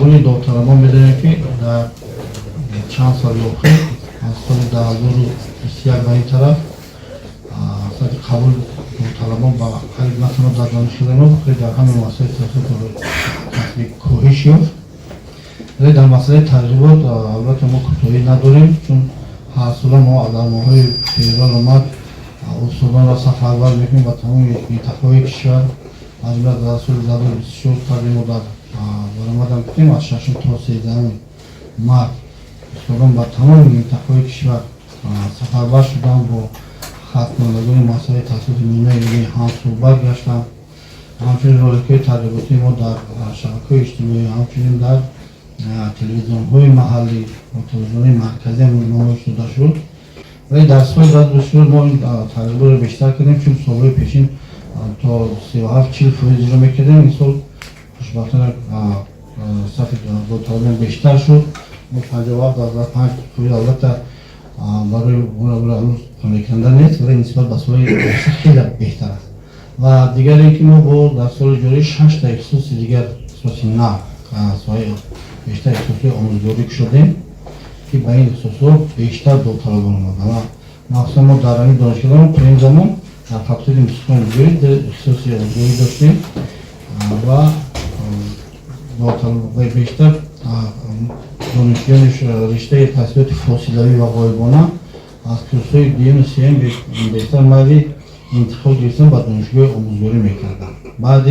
قبول داوطلبان بدانیم که در چند سال اخیر از سال 2021 به این طرف سطح قبول داوطلبان با خیلی نه تنها در دانشگاه ما بلکه در همه مسائل تحصیلی کاهش یافت. ولی در مسئله تجربات البته ما کوتاهی نداریم، چون هر سال ما در ماه‌های فوریه اومد اصولا را سفربر میکنیم با تمام منطقه‌های کشور. از جمله در سال 2024 تقریبا در برآمدن بودیم از 6 تا 13 مارس اصولا با تمام منطقه‌های کشور سفربر شدم با خدمتگزاران مسائل تحصیل نیمه هم صحبت گشتم. همچنین رابطه تجرباتی ما در شبکه‌های اجتماعی، همچنین در تلویزیون‌های محلی و تلویزیون‌های مرکزی نمایش داده شد. ولی در سال 2024 ما این تجربه رو بیشتر کردیم، چون سال‌های پیشین تا 37-40% اجرا می‌کردیم. این سال خوشبختانه سطح داوطلبان بیشتر شد. ما 57-5% البته برای هنوز قانع کننده نیست، ولی نسبت به سال خیلی بهتر است. و دیگر اینکه ما با در سال جاری 6 تا اختصاص دیگر اختصاص نه سایه بیشتر اختصاصی آموزگاری شدیم که به این اختصاص بیشتر داوطلبان آمدن. مخصوصا ما در این دانشگاه ما تو این زمان در فاکولته موسیقی آموزگاری در اختصاصی آموزگاری داشتیم و داوطلبان بیشتر دانشجویان رشته تحصیلات فاصله‌ای و غایبانه از کورس‌های دیم و سیم بیشتر مورد انتخاب گرفتن با دانشگاه آموزگاری میکردن. بعد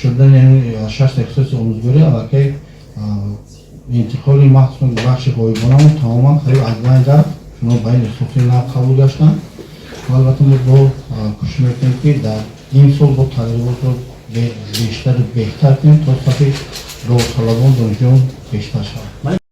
شدن 6 اختصاص آموزگاری البته انتقال مخصوصا بخش غایبانه تماما خیلی از بین رفت، شما به این اختصاصی ناب قبول گشتن. البته ما با کوشش میکنیم که در این سال با تجربات رو بیشتر بهتر کنیم تا سطح داوطلبان دانشجویان بیشتر شود.